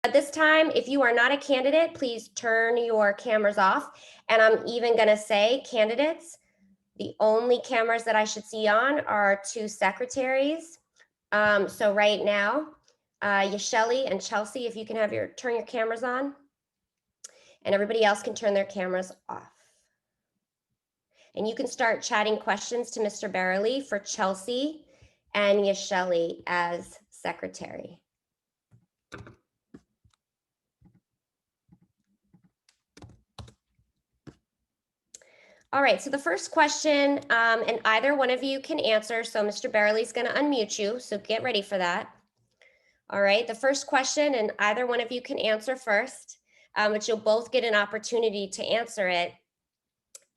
At this time, if you are not a candidate, please turn your cameras off. And I'm even going to say, candidates, the only cameras that I should see on are 2 secretaries. So right now, Yasheli and Chelsea, if you can have turn your cameras on, and everybody else can turn their cameras off. And you can start chatting questions to Mr. Barreley for Chelsea and Yasheli as secretary. All right, so the first question, and either one of you can answer. So Mr. Barreley's going to unmute you, so get ready for that. All right, the first question, and either one of you can answer first, but you'll both get an opportunity to answer it,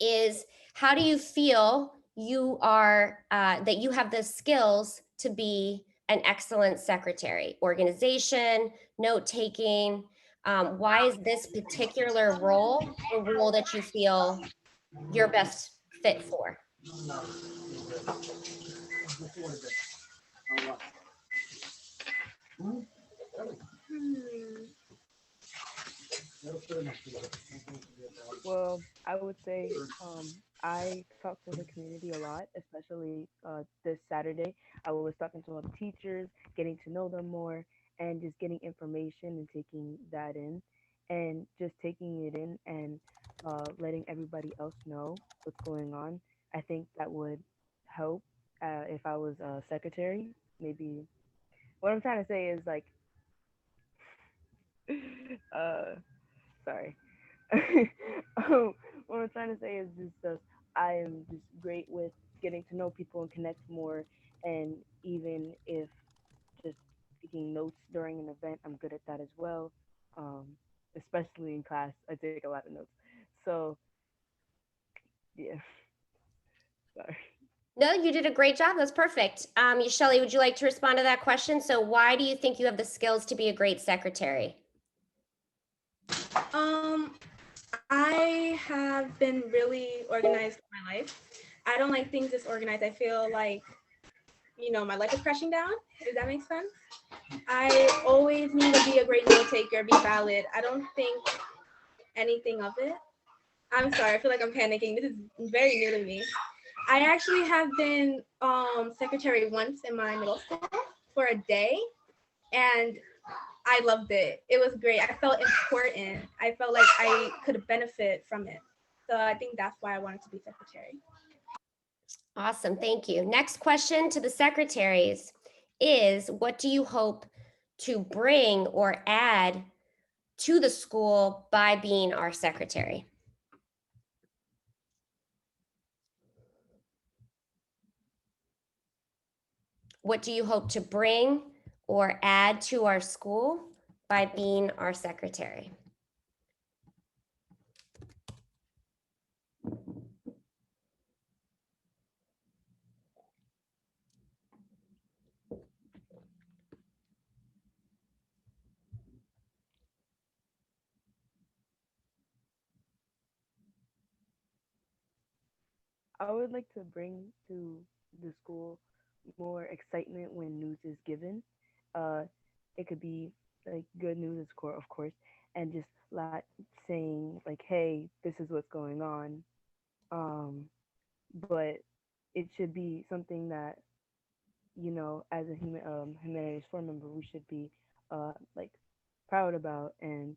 is how do you feel you are, that you have the skills to be an excellent secretary? Organization, note-taking, why is this particular role the role that you feel you're best fit for? Well, I would say I talk to the community a lot, especially this Saturday. I was talking to all the teachers, getting to know them more, and just getting information and taking that in, and just taking it in and letting everybody else know what's going on. I think that would help if I was a secretary. Maybe what I'm trying to say is like, uh, sorry. What I'm trying to say is just I am just great with getting to know people and connect more. And even if just taking notes during an event, I'm good at that as well. Um, Especially in class, I take a lot of notes. So yeah, sorry. No, you did a great job. That's perfect. Shelley, would you like to respond to that question? So why do you think you have the skills to be a great secretary? I have been really organized in my life. I don't like things disorganized. I feel like, my life is crashing down. Does that make sense? I always need to be a great note taker, be valid. I don't think anything of it. I'm sorry, I feel like I'm panicking. This is very new to me. I actually have been secretary once in my middle school for a day, and I loved it. It was great. I felt important. I felt like I could benefit from it. So I think that's why I wanted to be secretary. Awesome, thank you. Next question to the secretaries is, what do you hope to bring or add to the school by being our secretary? What do you hope to bring or add to our school by being our secretary? I would like to bring to the school more excitement when news is given. Uh, it could be like good news, of course, and just like saying like, "Hey, this is what's going on." Um, but it should be something that as a humanities forum member, we should be like proud about, and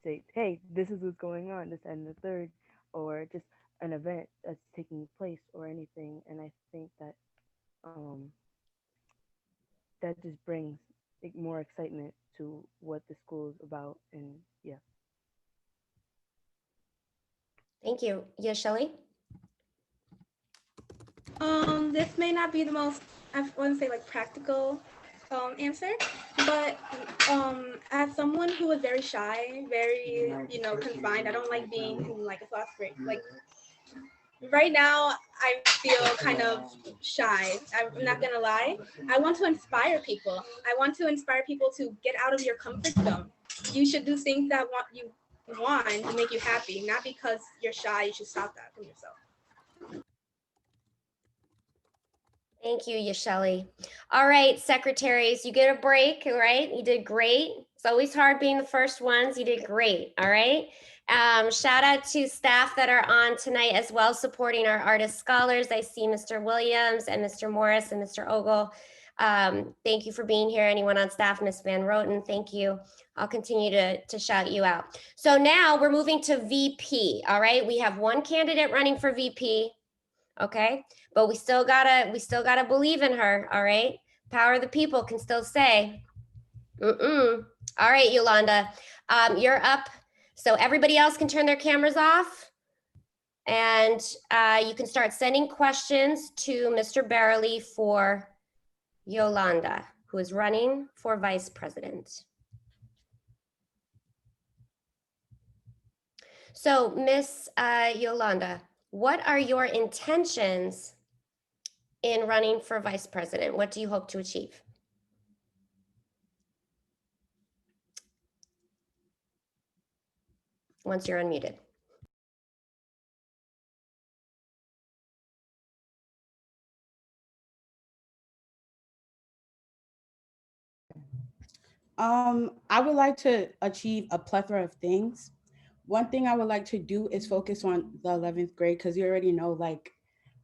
say, "Hey, this is what's going on," this and the third, or just an event that's taking place or anything. And I think that um, that just brings like, more excitement to what the school is about, and yeah. Thank you. Yes, Shelley? This may not be the most, I want to say, like, practical answer, but as someone who is very shy, very, confined, I don't like being in like a soft spring. Like right now, I feel kind of shy. I'm not gonna lie. I want to inspire people. I want to inspire people to get out of your comfort zone. You should do things that you want to make you happy, not because you're shy. You should stop that from yourself. Thank you, Yasheli. All right, secretaries, you get a break, right? You did great. It's always hard being the first ones. You did great. All right. Shout out to staff that are on tonight as well, supporting our artist scholars. I see Mr. Williams and Mr. Morris and Mr. Ogle. Thank you for being here. Anyone on staff, Ms. Van Roten, thank you. I'll continue to shout you out. So now we're moving to VP. All right. We have one candidate running for VP. Okay. But we still gotta believe in her. All right. Power of the people can still say, all right, Yolanda, you're up. So everybody else can turn their cameras off, and you can start sending questions to Mr. Barrelly for Yolanda, who is running for vice president. So Miss Yolanda, what are your intentions in running for vice president? What do you hope to achieve? Once you're unmuted. I would like to achieve a plethora of things. One thing I would like to do is focus on the 11th grade because you already know, like,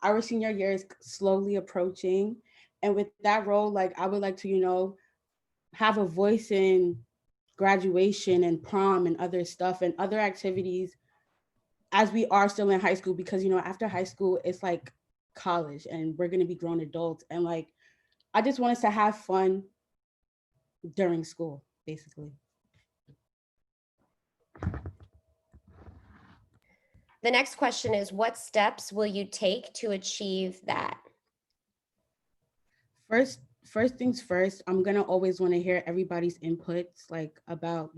our senior year is slowly approaching. And with that role, like, I would like to, have a voice in graduation and prom and other stuff and other activities as we are still in high school because, after high school, it's like college and we're going to be grown adults. And, like, I just want us to have fun during school, basically. The next question is, what steps will you take to achieve that? First things first, I'm gonna always want to hear everybody's inputs, like about,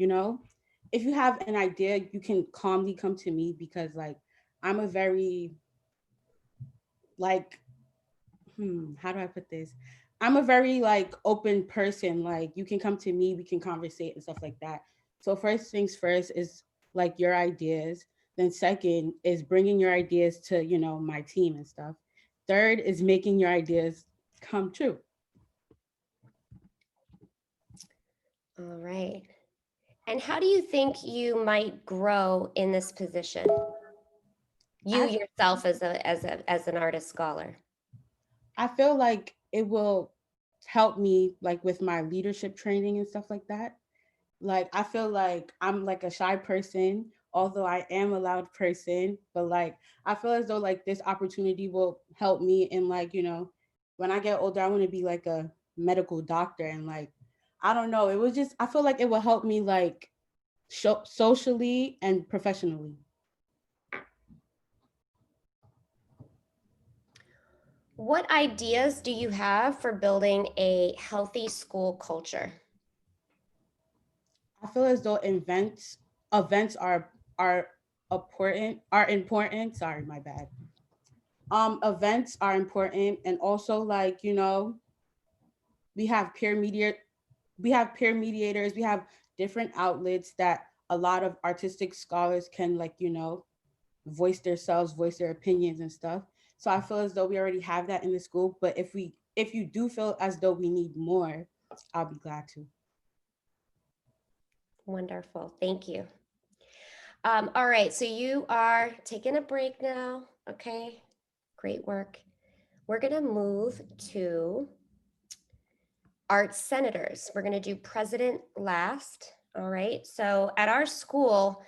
if you have an idea, you can calmly come to me because like I'm a very like how do I put this? I'm a very like open person. Like you can come to me, we can conversate and stuff like that. So first things first is like your ideas. Then second is bringing your ideas to, my team and stuff. Third is making your ideas come true. All right. And how do you think you might grow in this position? You yourself as an artist scholar. I feel like it will help me like with my leadership training and stuff like that. Like I feel like I'm like a shy person, although I am a loud person, but like I feel as though like this opportunity will help me in like, when I get older, I want to be like a medical doctor and like I don't know, it was just I feel like it will help me like socially and professionally. What ideas do you have for building a healthy school culture? I feel as though events are important. Sorry, my bad. Events are important and also like, we have peer mediators, we have different outlets that a lot of artistic scholars can like, voice themselves, voice their opinions and stuff. So I feel as though we already have that in the school, but if you do feel as though we need more, I'll be glad to. Wonderful, thank you. All right, so you are taking a break now, okay? Great work. We're gonna move to arts senators. We're gonna do president last, all right? So at our school,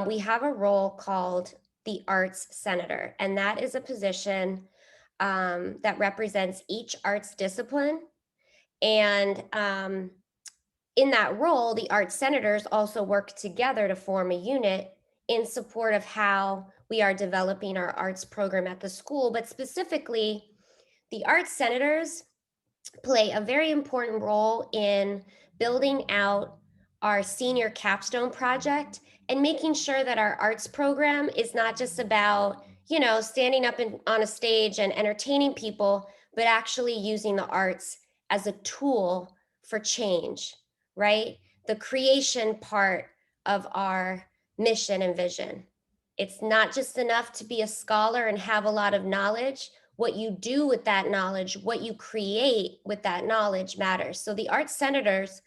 we have a role called the arts senator, and that is a position that represents each arts discipline. And in that role, the arts senators also work together to form a unit in support of how we are developing our arts program at the school. But specifically, the arts senators play a very important role in building out our senior capstone project and making sure that our arts program is not just about, standing up on a stage and entertaining people, but actually using the arts as a tool for change, right? The creation part of our mission and vision. It's not just enough to be a scholar and have a lot of knowledge. What you do with that knowledge, what you create with that knowledge matters. So the arts senators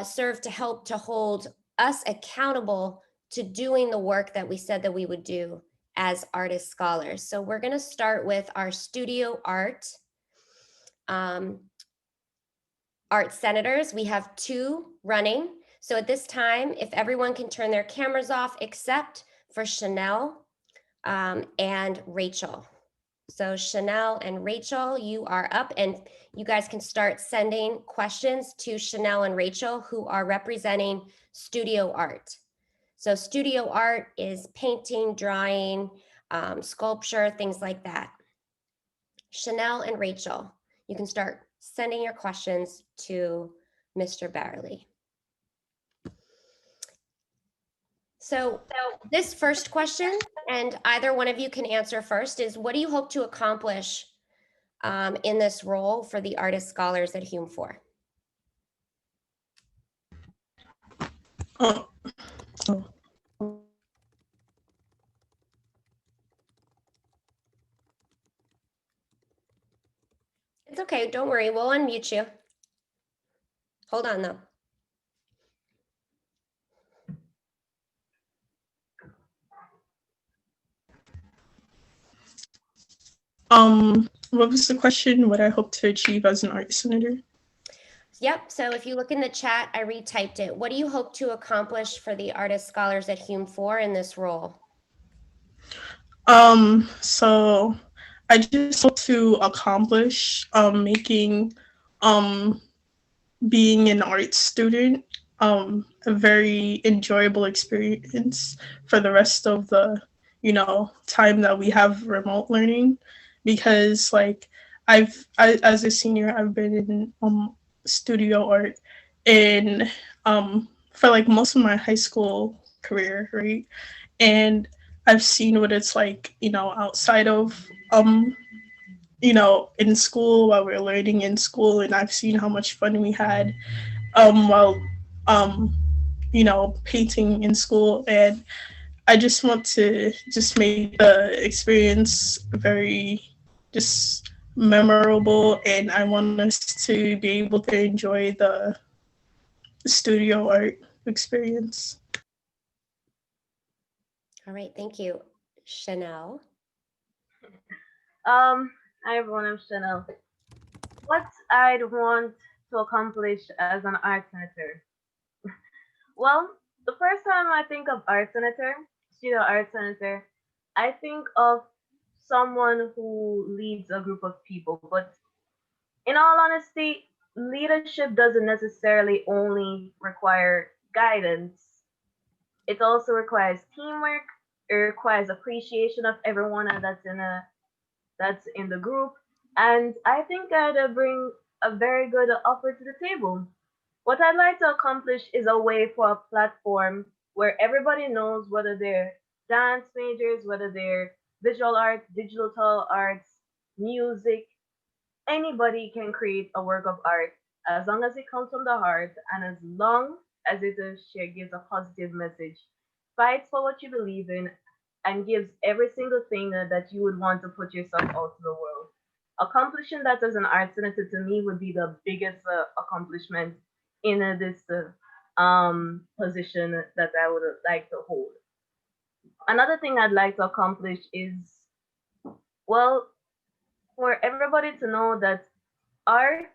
serve to help to hold us accountable to doing the work that we said that we would do as artist scholars. So we're going to start with our studio art art senators. We have 2 running. So at this time, if everyone can turn their cameras off, except for Chanel and Rachel. So Chanel and Rachel, you are up, and you guys can start sending questions to Chanel and Rachel, who are representing studio art. So studio art is painting, drawing, sculpture, things like that. Chanel and Rachel, you can start sending your questions to Mr. Barley. So this first question, and either one of you can answer first, is what do you hope to accomplish in this role for the artist scholars at Hume 4? Oh. It's okay, don't worry, we'll unmute you. Hold on though. What was the question? What I hope to achieve as an art senator? Yep, so if you look in the chat, I retyped it. What do you hope to accomplish for the artist scholars at Hume 4 in this role? So I just hope to accomplish making being an art student a very enjoyable experience for the rest of the time that we have remote learning, because like as a senior I've been in studio art in for like most of my high school career, right? And I've seen what it's like, outside of in school, while we're learning in school, and I've seen how much fun we had while painting in school. And I just want to just make the experience very just memorable, and I want us to be able to enjoy the studio art experience. All right, thank you. Chanel. Hi everyone, I'm Chanel. What I'd want to accomplish as an art senator. Well, the first time I think of art senator, studio art senator, I think of someone who leads a group of people. But in all honesty, leadership doesn't necessarily only require guidance. It also requires teamwork. It requires appreciation of everyone that's in the group. And I think I'd bring a very good offer to the table. What I'd like to accomplish is a way for a platform where everybody knows, whether they're dance majors, whether they're visual arts, digital arts, music, anybody can create a work of art as long as it comes from the heart and as long as gives a positive message, fights for what you believe in, and gives every single thing that you would want to put yourself out to the world. Accomplishing that as an art senator to me would be the biggest accomplishment in this position that I would like to hold. Another thing I'd like to accomplish is, well, for everybody to know that art,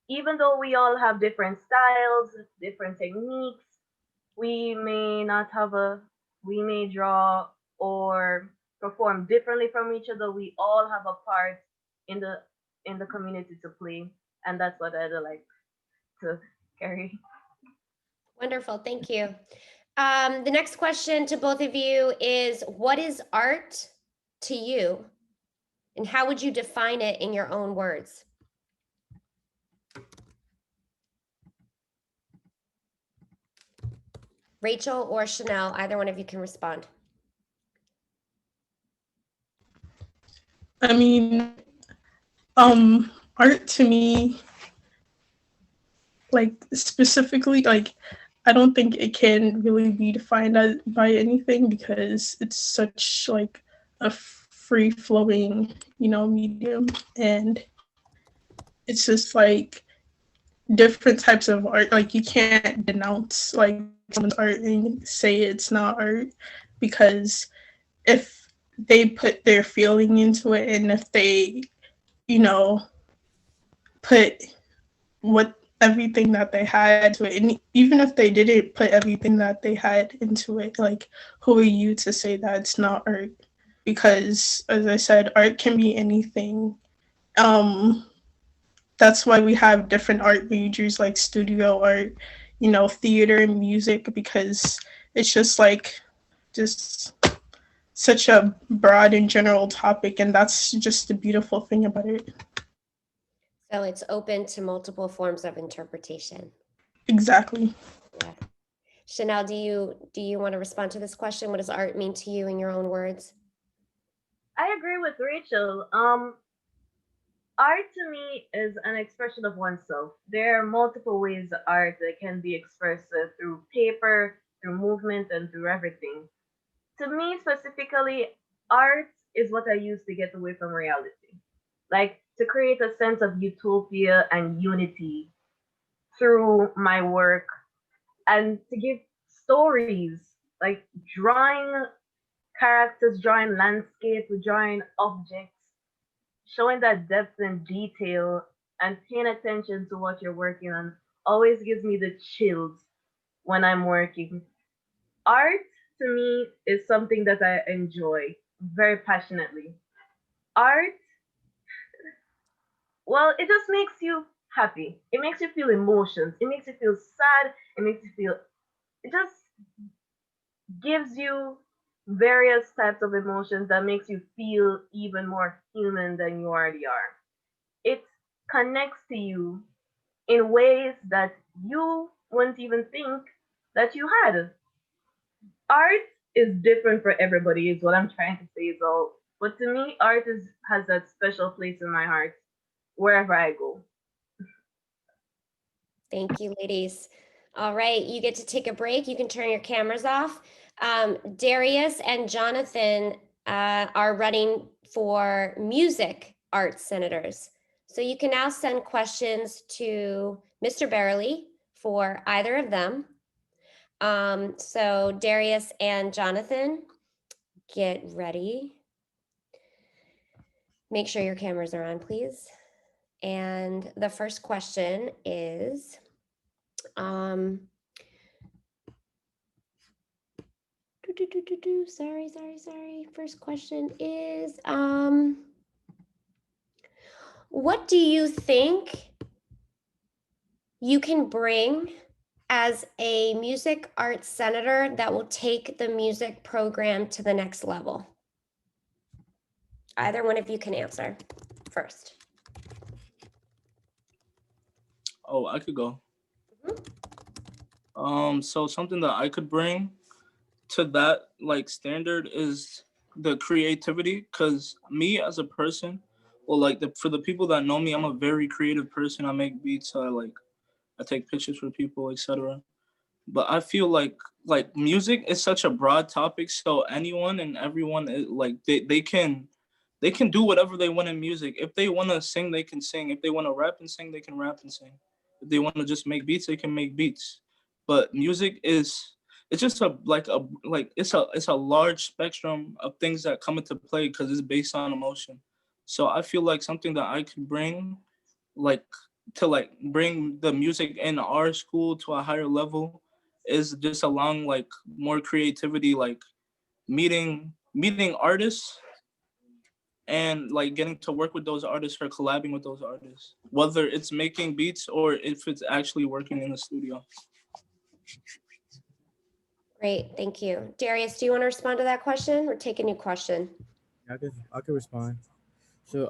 even though we all have different styles, different techniques, we may not have we may draw or perform differently from each other. We all have a part in the community to play, and that's what I'd like to carry. Wonderful, thank you. The next question to both of you is, what is art to you? And how would you define it in your own words? Rachel or Chanel, either one of you can respond. I mean, art to me, like specifically, like I don't think it can really be defined by anything, because it's such like a free flowing, medium, and it's just like different types of art. Like you can't denounce like someone's art and say it's not art, because if they put their feeling into it, and if they, you know, put what everything that they had to it, and even if they didn't put everything that they had into it, like who are you to say that it's not art? Because as I said, art can be anything. um that's why we have different art majors like studio art, theater and music, because it's just like just such a broad and general topic, and that's just the beautiful thing about it. So it's open to multiple forms of interpretation. Exactly. Yeah. Chanel, do you want to respond to this question? What does art mean to you in your own words? I agree with Rachel. Art to me is an expression of oneself. There are multiple ways art that can be expressed through paper, through movement, and through everything. To me specifically, art is what I use to get away from reality. Like to create a sense of utopia and unity through my work, and to give stories, like drawing characters, drawing landscape, drawing objects, showing that depth and detail and paying attention to what you're working on always gives me the chills when I'm working. Art to me is something that I enjoy very passionately. Art, well, it just makes you happy. It makes you feel emotions. It makes you feel sad. It makes you feel, it just gives you various types of emotions that makes you feel even more human than you already are. It connects to you in ways that you wouldn't even think that you had. Art is different for everybody, is what I'm trying to say. Is all. But to me, art has that special place in my heart wherever I go. Thank you, ladies. All right, you get to take a break. You can turn your cameras off. Darius and Jonathan are running for music arts senators. So you can now send questions to Mr. Barely for either of them. So Darius and Jonathan, get ready. Make sure your cameras are on, please. And the first question is, sorry. First question is, what do you think you can bring as a music arts senator that will take the music program to the next level? Either one of you can answer first. Oh, I could go. Mhm. So something that I could bring to that like standard is the creativity, because me as a person, well, like for the people that know me, I'm a very creative person. I make beats, I take pictures for people, etc. But I feel like music is such a broad topic, so anyone and everyone like they can do whatever they want in music. If they want to sing, they can sing. If they want to rap and sing, they can rap and sing. If they want to just make beats, they can make beats. But music is, it's just it's a large spectrum of things that come into play because it's based on emotion. So I feel like something that I could bring, like to like bring the music in our school to a higher level, is just allowing like more creativity, like meeting artists and like getting to work with those artists or collabing with those artists, whether it's making beats or if it's actually working in the studio. Great, thank you. Darius, do you want to respond to that question or take a new question? I could respond. So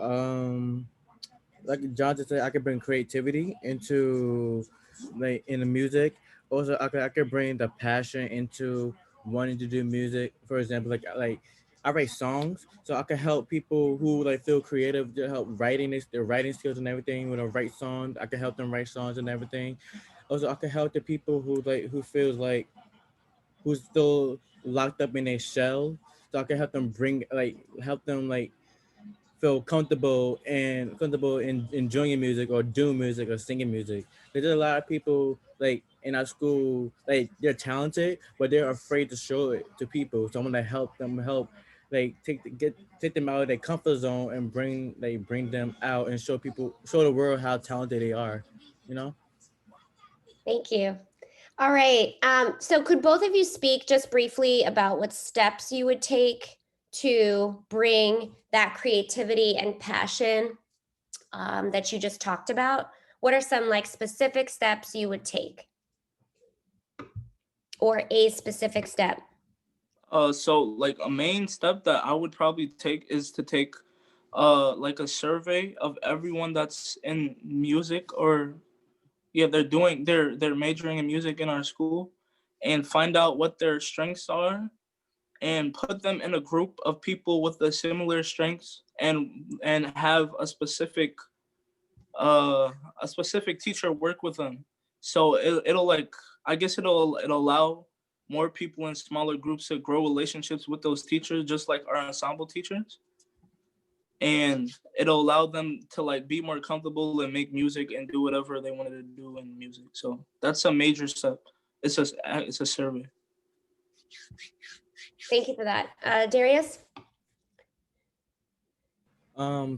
like John just said, I could bring creativity into like in the music. Also, I could bring the passion into wanting to do music. For example, like I write songs, so I could help people who like feel creative to help writing their writing skills and everything. When I write songs, I could help them write songs and everything. Also, I could help the people who feels like who's still locked up in a shell. So I can help them feel comfortable in enjoying music or doing music or singing music. There's a lot of people like in our school, like they're talented, but they're afraid to show it to people. Someone that help like take them out of their comfort zone and bring them out and show the world how talented they are. You know. Thank you. All right. So could both of you speak just briefly about what steps you would take to bring that creativity and passion that you just talked about? What are some like specific steps you would take, or a specific step? So like a main step that I would probably take is to take like a survey of everyone that's in music, or yeah, they're majoring in music in our school, and find out what their strengths are and put them in a group of people with the similar strengths, and have uh a specific teacher work with them. So it'll like, I guess it'll allow more people in smaller groups to grow relationships with those teachers, just like our ensemble teachers, and it'll allow them to like be more comfortable and make music and do whatever they wanted to do in music. So that's a major step. It's a survey. Thank you for that. Darius?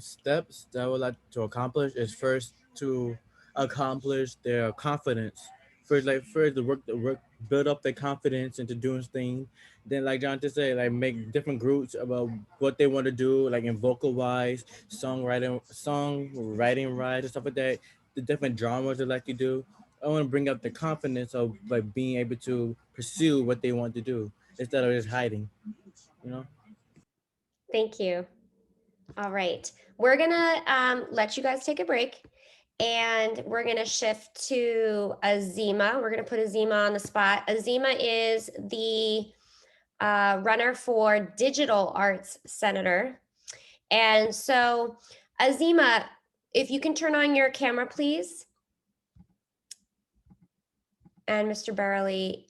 Steps that I would like to accomplish is first to accomplish their confidence. First the work build up their confidence into doing things. Then like John just said, like make different groups about what they want to do, like in vocal wise, song writing wise and stuff like that. The different genres they like to do. I want to bring up the confidence of like being able to pursue what they want to do instead of just hiding. You know. Thank you. All right. We're going to let you guys take a break, and we're going to shift to Azima. We're going to put Azima on the spot. Azima is the runner for Digital Arts Senator. And so, Azima, if you can turn on your camera, please. And Mr. Barley,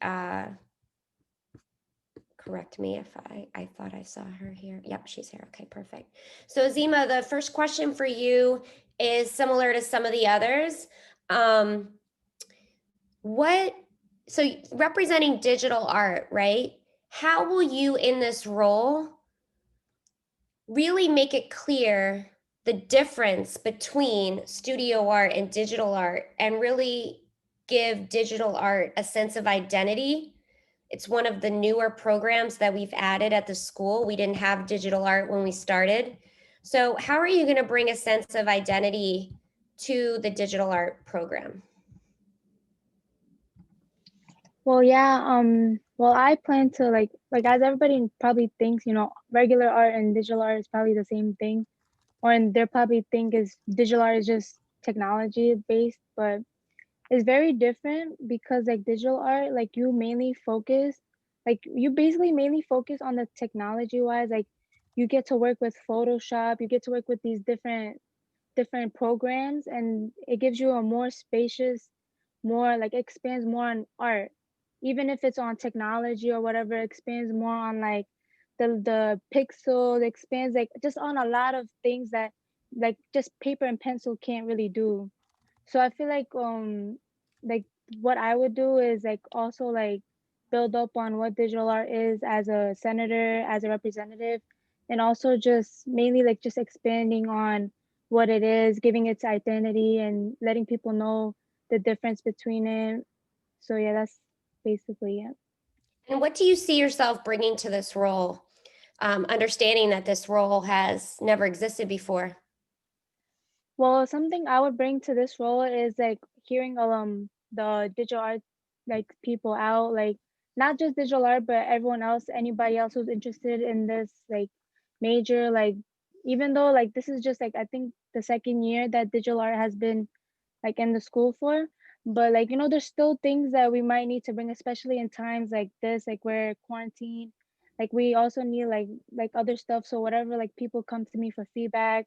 correct me if I thought I saw her here. Yep, she's here. Okay, perfect. So Azima, the first question for you is similar to some of the others. So representing digital art, right? How will you in this role really make it clear the difference between studio art and digital art, and really give digital art a sense of identity? It's one of the newer programs that we've added at the school. We didn't have digital art when we started. So how are you going to bring a sense of identity to the digital art program? Well, yeah, well, I plan to like as everybody probably thinks, regular art and digital art is probably the same thing, or and they probably think is digital art is just technology based, but it's very different because like digital art, like you basically mainly focus on the technology wise, like you get to work with Photoshop, you get to work with these different programs, and it gives you a more spacious, more like expands more on art, even if it's on technology or whatever, expands more on like the pixel, it expands like just on a lot of things that like just paper and pencil can't really do. So I feel like what I would do is like also like build up on what digital art is as a senator, as a representative, and also just mainly like just expanding on what it is, giving its identity and letting people know the difference between it. So yeah, that's basically it. And what do you see yourself bringing to this role, understanding that this role has never existed before? Well, something I would bring to this role is like hearing the digital art like people out, like not just digital art, but everyone else, anybody else who's interested in this like major, like even though like this is just like I think the second year that digital art has been like in the school for, but like there's still things that we might need to bring, especially in times like this, like we're quarantined, like we also need like other stuff. So whatever like people come to me for feedback,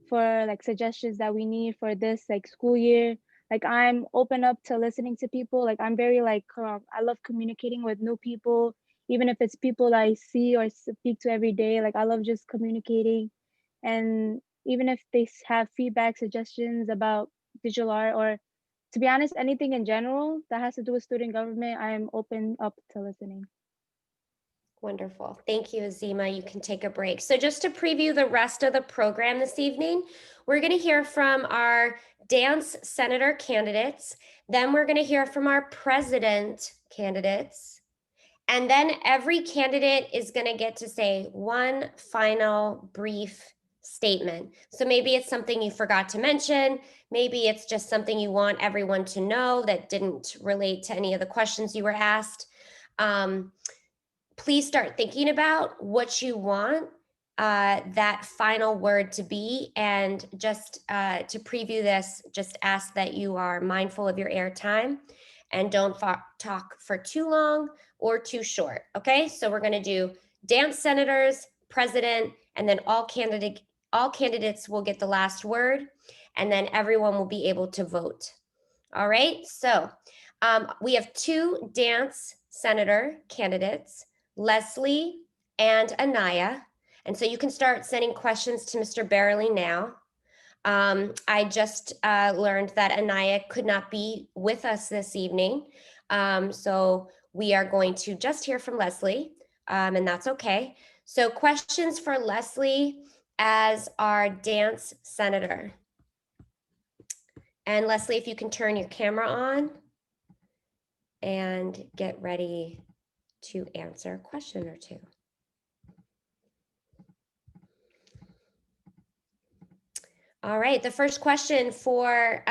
for like suggestions that we need for this like school year, like I'm open up to listening to people. Like I'm very like I love communicating with new people, even if it's people that I see or speak to every day. Like I love just communicating, and even if they have feedback, suggestions about digital art, or to be honest, anything in general that has to do with student government, I am open up to listening. Wonderful. Thank you, Azima. You can take a break. So just to preview the rest of the program this evening, we're going to hear from our dance senator candidates. Then we're going to hear from our president candidates. And then every candidate is going to get to say one final brief statement. So maybe it's something you forgot to mention. Maybe it's just something you want everyone to know that didn't relate to any of the questions you were asked. Please start thinking about what you want that final word to be. And just to preview this, just ask that you are mindful of your airtime and don't talk for too long or too short. Okay, so we're going to do dance senators, president, and then all candidates will get the last word, and then everyone will be able to vote. All right, so we have two dance senator candidates, Leslie and Anaya. And so you can start sending questions to Mr. Barely now. I just learned that Anaya could not be with us this evening. So we are going to just hear from Leslie, and that's okay. So questions for Leslie as our dance senator. And Leslie, if you can turn your camera on and get ready to answer a question or two. All right, the first question for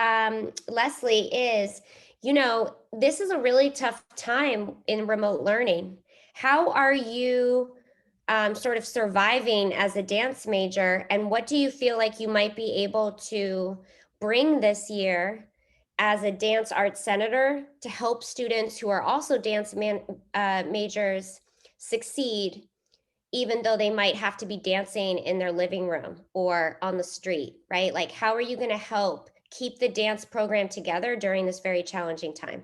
Leslie is, you know, this is a really tough time in remote learning. How are you sort of surviving as a dance major, and what do you feel like you might be able to bring this year as a dance arts senator to help students who are also dance majors succeed, even though they might have to be dancing in their living room or on the street, right? Like, how are you going to help keep the dance program together during this very challenging time?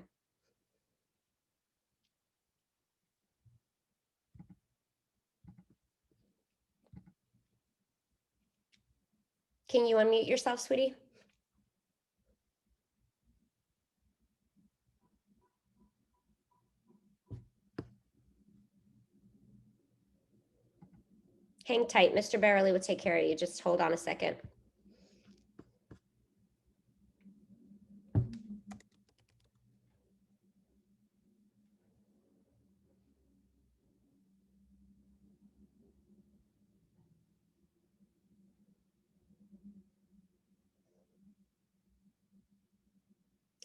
Can you unmute yourself, sweetie? Hang tight. Mr. Barely will take care of you. Just hold on a second.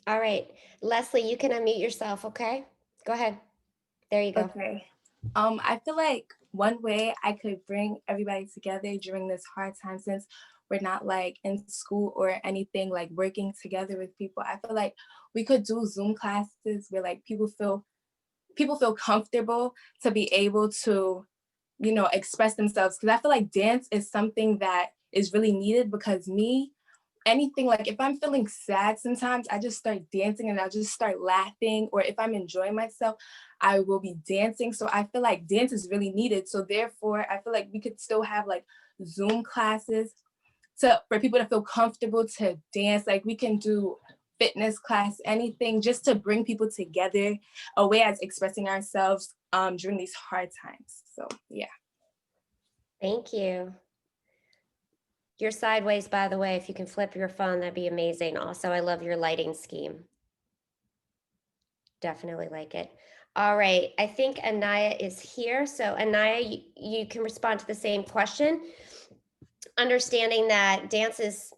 All right, Leslie, you can unmute yourself, okay? Go ahead. There you go. Okay. I feel like one way I could bring everybody together during this hard time, since we're not like in school or anything, like working together with people, I feel like we could do Zoom classes where like people feel comfortable to be able to, you know, express themselves. Because I feel like dance is something that is really needed, because anything, like if I'm feeling sad sometimes, I just start dancing and I'll just start laughing, or if I'm enjoying myself, I will be dancing. So I feel like dance is really needed. So therefore, I feel like we could still have like Zoom classes for people to feel comfortable to dance. Like we can do fitness class, anything, just to bring people together, a way as expressing ourselves during these hard times. So yeah. Thank you. You're sideways, by the way. If you can flip your phone, that'd be amazing. Also, I love your lighting scheme. Definitely like it. All right, I think Anaya is here. So Anaya, you can respond to the same question. Understanding that dance is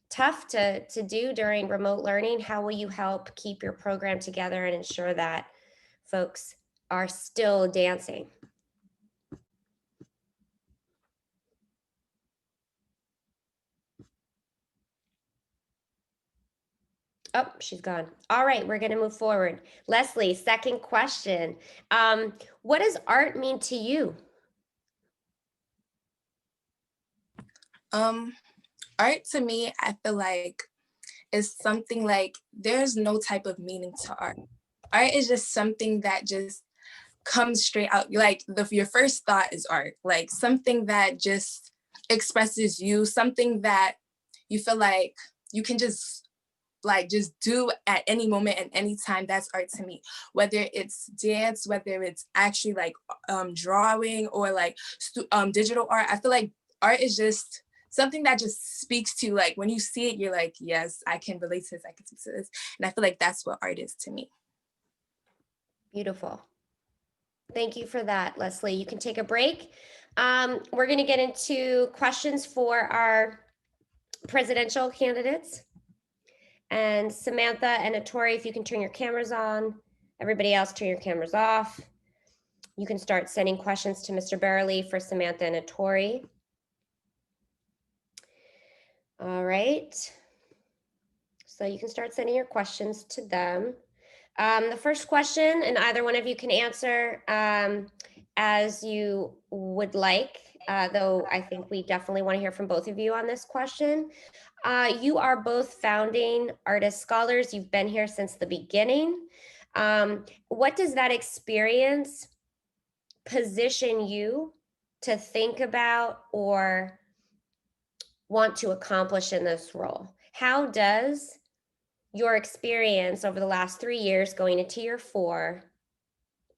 tough to do during remote learning, how will you help keep your program together and ensure that folks are still dancing? Oh, she's gone. All right, we're going to move forward. Leslie, second question. What does art mean to you? Art to me, I feel like is something like there's no type of meaning to art. Art is just something that just comes straight out. Like your first thought is art, like something that just expresses you, something that you feel like you can just do at any moment and any time. That's art to me. Whether it's dance, whether it's actually like drawing, or like digital art, I feel like art is just something that just speaks to you. Like when you see it, you're like, yes, I can relate to this, I can speak to this. And I feel like that's what art is to me. Beautiful. Thank you for that, Leslie. You can take a break. We're going to get into questions for our presidential candidates. And Samantha and Atori, if you can turn your cameras on. Everybody else, turn your cameras off. You can start sending questions to Mr. Barley for Samantha and Atori. All right. So you can start sending your questions to them. The first question, and either one of you can answer as you would like, though I think we definitely want to hear from both of you on this question. You are both founding artist scholars. You've been here since the beginning. What does that experience position you to think about or want to accomplish in this role? How does your experience over the last 3 years going into year 4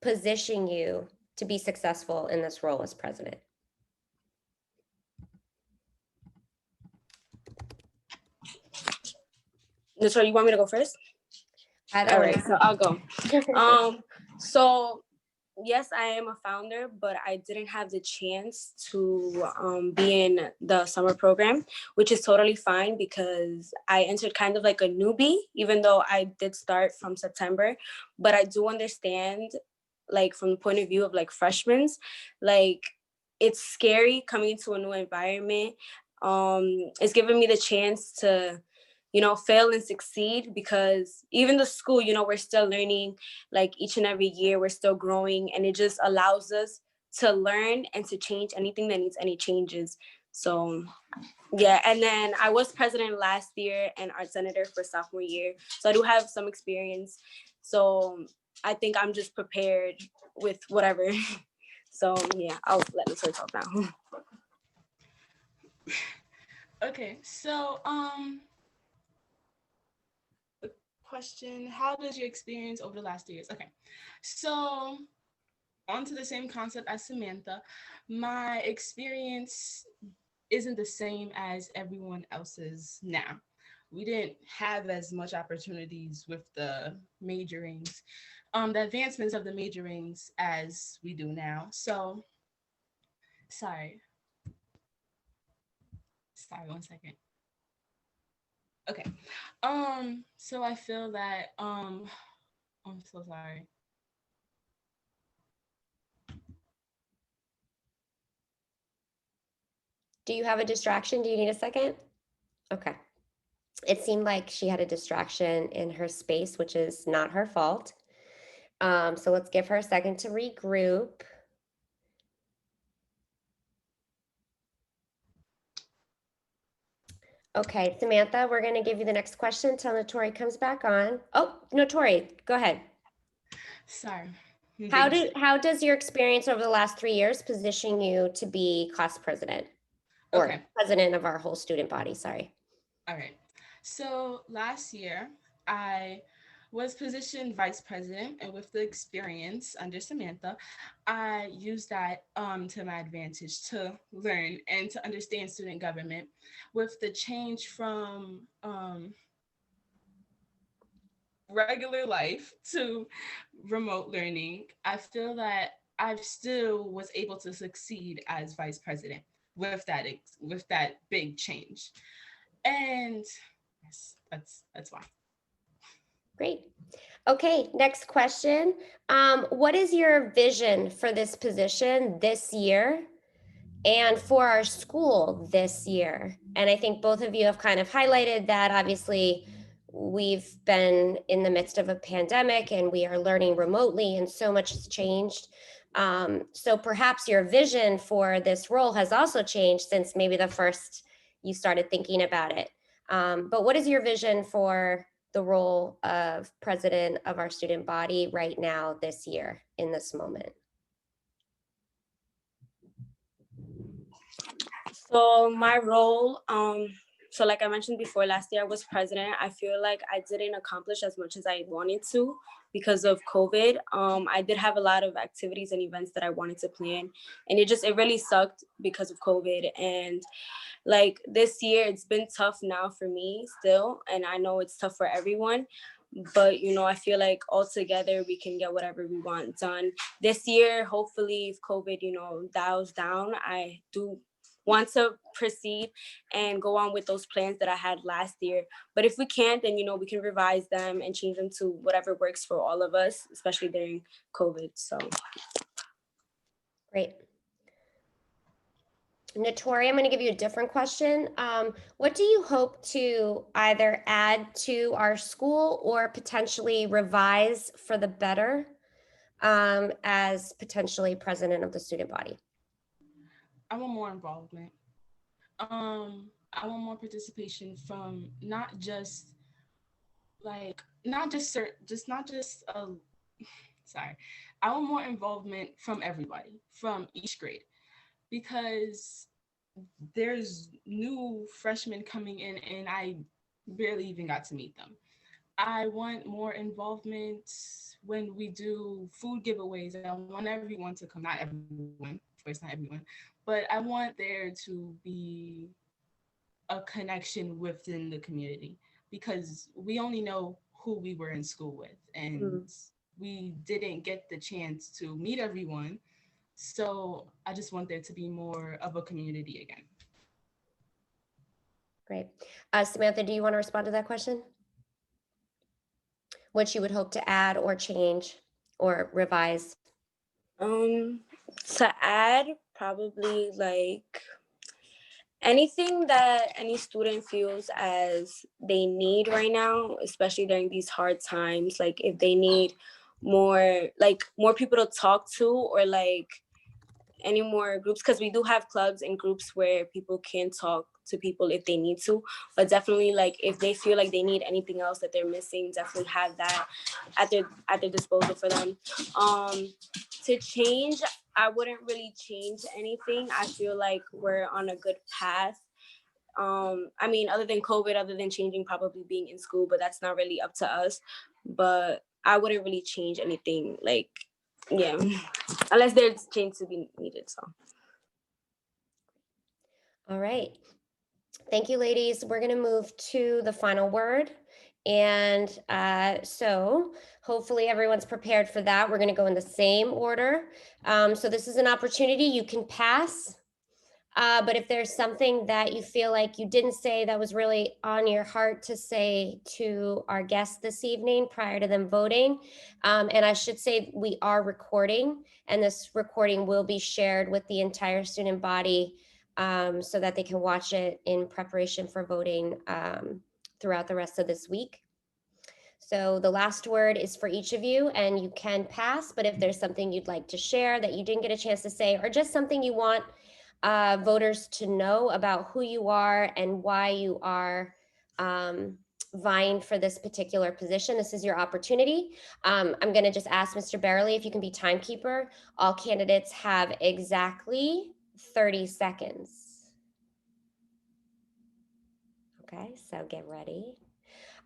position you to be successful in this role as president? So you want me to go first? All right, so I'll go. So yes, I am a founder, but I didn't have the chance to be in the summer program, which is totally fine because I entered kind of like a newbie, even though I did start from September. But I do understand, like from the point of view of like freshmen, like it's scary coming into a new environment. It's given me the chance to, you know, fail and succeed, because even the school, you know, we're still learning, like each and every year we're still growing, and it just allows us to learn and to change anything that needs any changes. So yeah, and then I was president last year and art senator for sophomore year, so I do have some experience. So I think I'm just prepared with whatever. So yeah, I'll let Latoya talk now. Okay, so the question, how does your experience over the last 3 years? Okay, so onto the same concept as Samantha, my experience isn't the same as everyone else's now. We didn't have as much opportunities with the majorings, the advancements of the majorings as we do now. So, sorry, 1 second. Okay, so I feel that, I'm so sorry. Do you have a distraction? Do you need a second? Okay. It seemed like she had a distraction in her space, which is not her fault. So let's give her a second to regroup. Okay, Samantha, we're going to give you the next question until Notori comes back on. Oh, Notori, go ahead. Sorry. How does your experience over the last 3 years position you to be class president, or president of our whole student body? Sorry. All right. So last year, I was positioned vice president, and with the experience under Samantha, I used that to my advantage to learn and to understand student government. With the change from regular life to remote learning, I feel that I still was able to succeed as vice president with that big change. And yes, that's why. Great. Okay, next question. What is your vision for this position this year and for our school this year? And I think both of you have kind of highlighted that. Obviously, we've been in the midst of a pandemic and we are learning remotely, and so much has changed. So perhaps your vision for this role has also changed since maybe the first you started thinking about it. But what is your vision for the role of president of our student body right now, this year, in this moment? So my role, so like I mentioned before, last year I was president. I feel like I didn't accomplish as much as I wanted to because of COVID. I did have a lot of activities and events that I wanted to plan, and it really sucked because of COVID. And like this year, it's been tough now for me still, and I know it's tough for everyone. But I feel like all together we can get whatever we want done this year. Hopefully, if COVID, dials down, I do want to proceed and go on with those plans that I had last year. But if we can't, then we can revise them and change them to whatever works for all of us, especially during COVID. So Great. Notori, I'm going to give you a different question. What do you hope to either add to our school or potentially revise for the better as potentially president of the student body? I want more involvement. I want more participation from sorry. I want more involvement from everybody, from each grade, because there's new freshmen coming in and I barely even got to meet them. I want more involvement when we do food giveaways. I want everyone to come, not everyone, of course, not everyone, but I want there to be a connection within the community because we only know who we were in school with and we didn't get the chance to meet everyone. So I just want there to be more of a community again. Great. Samantha, do you want to respond to that question? What you would hope to add or change or revise? to add, probably like anything that any student feels as they need right now, especially during these hard times, like if they need more people to talk to, or like any more groups, because we do have clubs and groups where people can talk to people if they need to, but definitely like if they feel like they need anything else that they're missing, definitely have that at their disposal for them. To change, I wouldn't really change anything. I feel like we're on a good path. I mean, other than COVID, other than changing probably being in school, but that's not really up to us. But I wouldn't really change anything, like, yeah, unless there's change to be needed. So All right. Thank you, ladies. We're going to move to the final word. And so hopefully everyone's prepared for that. We're going to go in the same order. So this is an opportunity you can pass. But if there's something that you feel like you didn't say that was really on your heart to say to our guests this evening prior to them voting, and I should say we are recording, and this recording will be shared with the entire student body so that they can watch it in preparation for voting throughout the rest of this week. So the last word is for each of you, and you can pass, but if there's something you'd like to share that you didn't get a chance to say, or just something you want voters to know about who you are and why you are vying for this particular position, this is your opportunity. I'm going to just ask Mr. Barely if you can be timekeeper. All candidates have exactly 30 seconds. Okay, so get ready.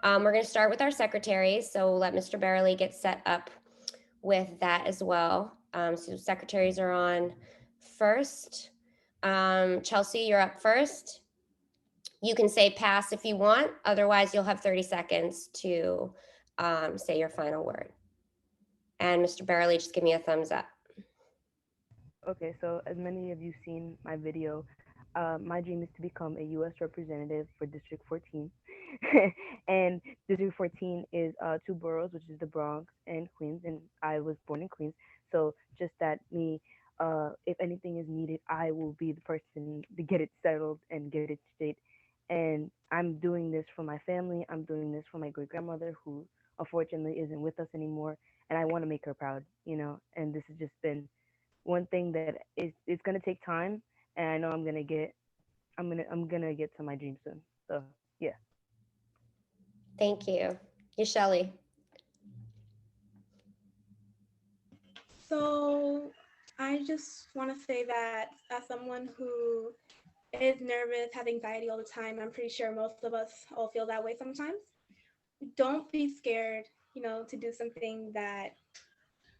We're going to start with our secretaries, so we'll let Mr. Barely get set up with that as well. So secretaries are on first. Chelsea, you're up first. You can say pass if you want. Otherwise, you'll have 30 seconds to say your final word. And Mr. Barely, just give me a thumbs up. Okay, so as many of you seen my video, my dream is to become a U.S. representative for District 14. And District 14 is two boroughs, which is the Bronx and Queens, and I was born in Queens. So just that if anything is needed, I will be the person to get it settled and get it straight. And I'm doing this for my family. I'm doing this for my great grandmother, who unfortunately isn't with us anymore. And I want to make her proud, and this has just been one thing that it's gonna take time, and I know I'm gonna get to my dream soon. So yeah. Thank you. You, Shelly. So I just want to say that as someone who is nervous, have anxiety all the time. I'm pretty sure most of us all feel that way sometimes. Don't be scared, to do something that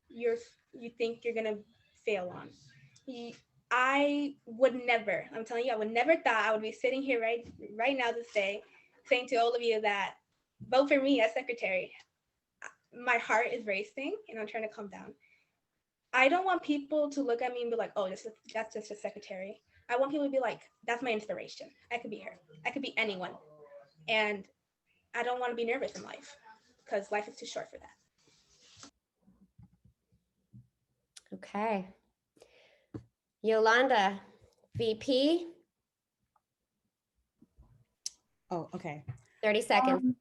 you're you think you're gonna fail on. I would never, I'm telling you, I would never thought I would be sitting here right now this day saying to all of you that vote for me as secretary. My heart is racing and I'm trying to calm down. I don't want people to look at me and be like, oh, that's just a secretary. I want people to be like, that's my inspiration. I could be her. I could be anyone. And I don't want to be nervous in life because life is too short for that. Okay. Yolanda, VP. Oh, okay. 30 seconds.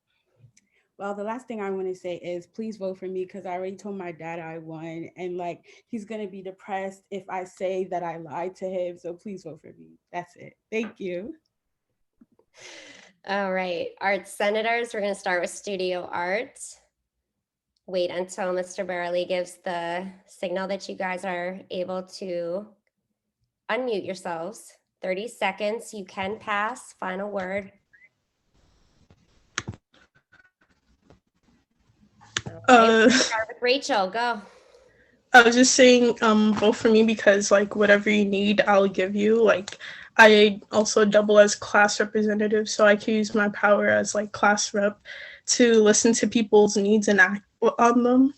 Well, the last thing I want to say is please vote for me because I already told my dad I won, and like he's gonna be depressed if I say that I lied to him. So please vote for me. That's it. Thank you. All right, art senators. We're going to start with studio art. Wait until Mr. Barley gives the signal that you guys are able to unmute yourselves. 30 seconds. You can pass. Final word. Okay, start with Rachel. Go. I was just saying, vote for me because like whatever you need, I'll give you. Like I also double as class representative, so I can use my power as like class rep to listen to people's needs and act on them.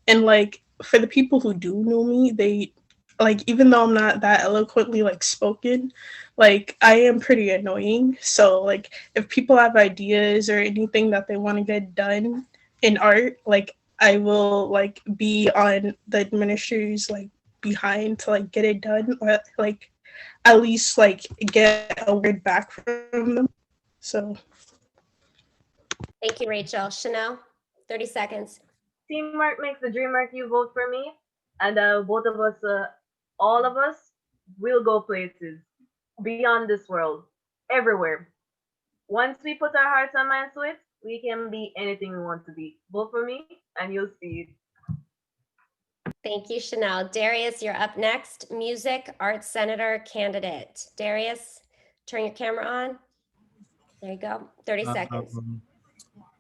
And like for the people who do know me, they like even though I'm not that eloquently like spoken, like I am pretty annoying. So like if people have ideas or anything that they want to get done in art, like I will like be on the administrators like behind to like get it done or like at least like get a word back from them. So Thank you, Rachel. Chanel, 30 seconds. Teamwork makes the dream work. You vote for me, and both of us, all of us, will go places beyond this world, everywhere. Once we put our hearts and minds to it, we can be anything we want to be. Vote for me, and you'll see it. Thank you, Chanel. Darius, you're up next. Music, art senator candidate. Darius, turn your camera on. There you go. 30 seconds.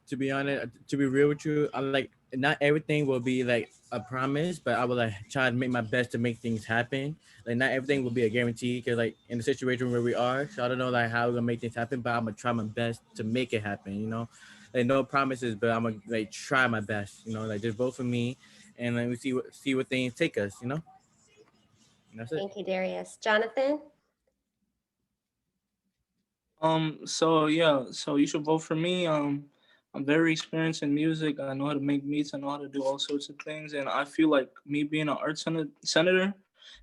To be honest, to be real with you, I like not everything will be like a promise, but I will like try to make my best to make things happen. Like not everything will be a guarantee because like in the situation where we are, so I don't know like how we're gonna make things happen, but I'm gonna try my best to make it happen. Like no promises, but I'm gonna like try my best. Like just vote for me, and then we see what things take us. And that's it. Thank you, Darius. Jonathan? So yeah, so you should vote for me. I'm very experienced in music. I know how to make beats. I know how to do all sorts of things, and I feel like me being an art senator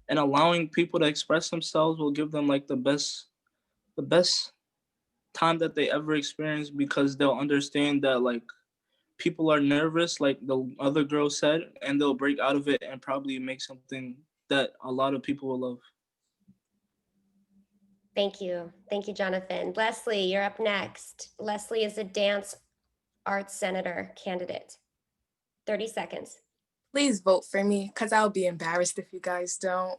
and allowing people to express themselves will give them like the best time that they ever experienced because they'll understand that like people are nervous, like the other girl said, and they'll break out of it and probably make something that a lot of people will love. Thank you. Thank you, Jonathan. Leslie, you're up next. Leslie is a dance arts senator candidate. 30 seconds. Please vote for me because I'll be embarrassed if you guys don't.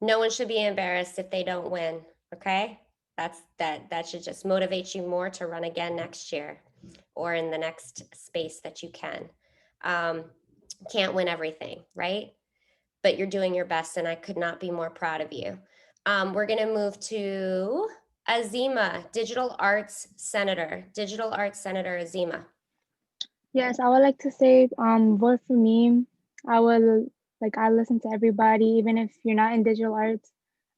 No one should be embarrassed if they don't win, okay? That should just motivate you more to run again next year or in the next space that you can. Can't win everything, right? But you're doing your best and I could not be more proud of you. We're gonna move to Azima, Digital Arts Senator. Digital Arts Senator Azima. Yes, I would like to say, vote for me. I listen to everybody, even if you're not in digital arts.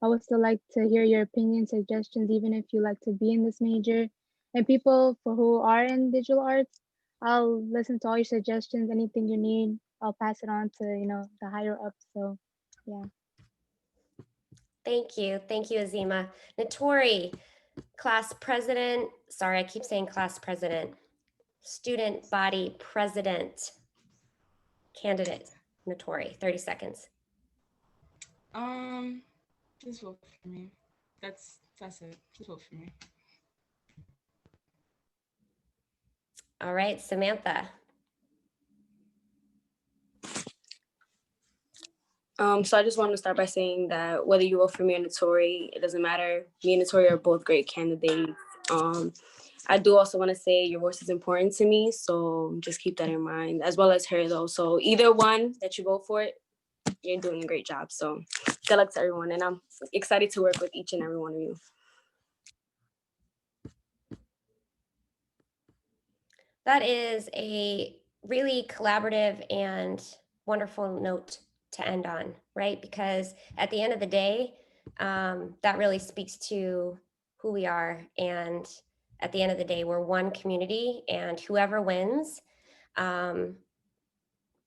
I would still like to hear your opinions, suggestions, even if you like to be in this major. And people for who are in digital arts, I'll listen to all your suggestions, anything you need. I'll pass it on to, the higher up. So, yeah. Thank you. Thank you, Azima. Notori, class president. Sorry, I keep saying class president. Student body president candidate. Notori, 30 seconds. Just vote for me. That's it. Just vote for me. All right, Samantha. So I just want to start by saying that whether you vote for me or Notori, it doesn't matter. Me and Notori are both great candidates. I do also want to say your voice is important to me, so just keep that in mind, as well as her though. So either one that you vote for, you're doing a great job. So good luck to everyone, and I'm excited to work with each and every one of you. That is a really collaborative and wonderful note to end on, right? Because at the end of the day, that really speaks to who we are. And at the end of the day, we're one community, and whoever wins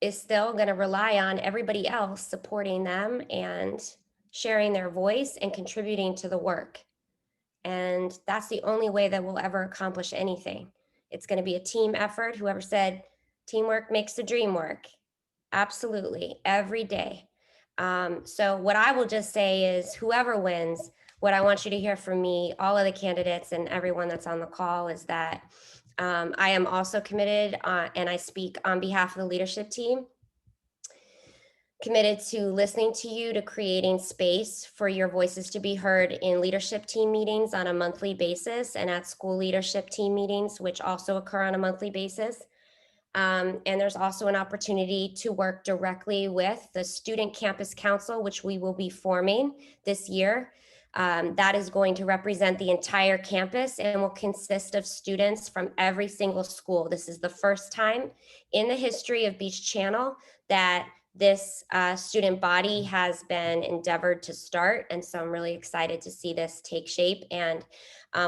is still going to rely on everybody else supporting them and sharing their voice and contributing to the work. And that's the only way that we'll ever accomplish anything. It's going to be a team effort. Whoever said teamwork makes the dream work. Absolutely, every day. So what I will just say is whoever wins, what I want you to hear from me, all of the candidates and everyone that's on the call, is that I am also committed, and I speak on behalf of the leadership team, committed to listening to you, to creating space for your voices to be heard in leadership team meetings on a monthly basis and at school leadership team meetings, which also occur on a monthly basis. And there's also an opportunity to work directly with the Student Campus Council, which we will be forming this year. That is going to represent the entire campus and will consist of students from every single school. This is the first time in the history of Beach Channel that this student body has been endeavored to start. And so I'm really excited to see this take shape. And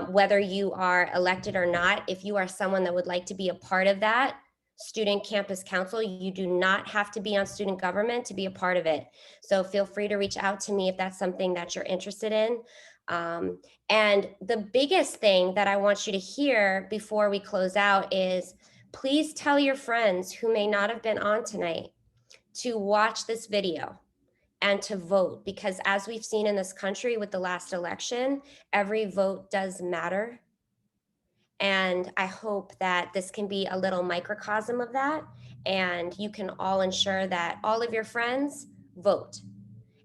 whether you are elected or not, if you are someone that would like to be a part of that Student Campus Council, you do not have to be on student government to be a part of it. So feel free to reach out to me if that's something that you're interested in. And the biggest thing that I want you to hear before we close out is please tell your friends who may not have been on tonight to watch this video and to vote, because as we've seen in this country with the last election, every vote does matter. And I hope that this can be a little microcosm of that, and you can all ensure that all of your friends vote.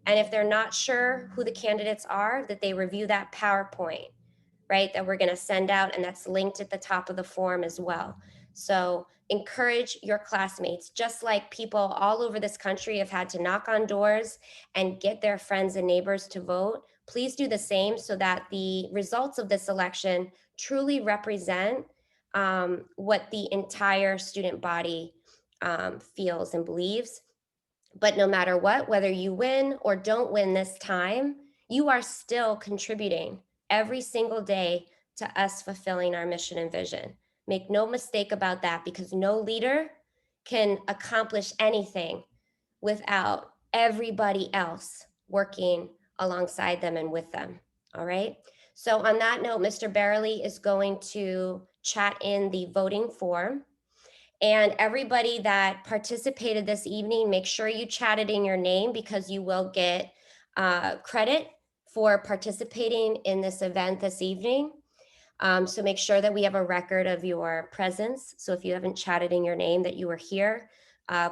And if they're not sure who the candidates are, that they review that PowerPoint, right, that we're going to send out, and that's linked at the top of the form as well. So encourage your classmates, just like people all over this country have had to knock on doors and get their friends and neighbors to vote. Please do the same so that the results of this election truly represent what the entire student body feels and believes. But no matter what, whether you win or don't win this time, you are still contributing every single day to us fulfilling our mission and vision. Make no mistake about that, because no leader can accomplish anything without everybody else working alongside them and with them. All right. So on that note, Mr. Barrelly is going to chat in the voting form. And everybody that participated this evening, make sure you chatted in your name, because you will get credit for participating in this event this evening. So make sure that we have a record of your presence. So if you haven't chatted in your name that you were here,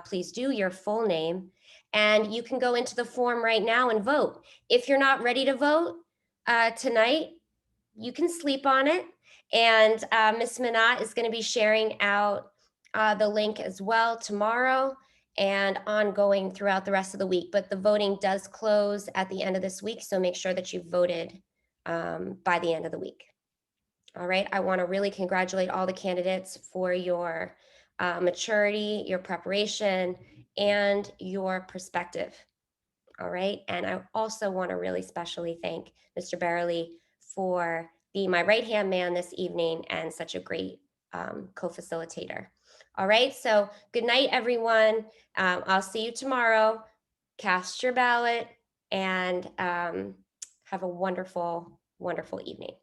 please do your full name. And you can go into the form right now and vote. If you're not ready to vote tonight, you can sleep on it. And Ms. Minot is going to be sharing out the link as well tomorrow and ongoing throughout the rest of the week. But the voting does close at the end of this week, so make sure that you voted by the end of the week. All right, I want to really congratulate all the candidates for your maturity, your preparation, and your perspective. All right, and I also want to really specially thank Mr. Barrelly for being my right-hand man this evening and such a great co-facilitator. All right, so good night, everyone. I'll see you tomorrow. Cast your ballot and have a wonderful, wonderful evening.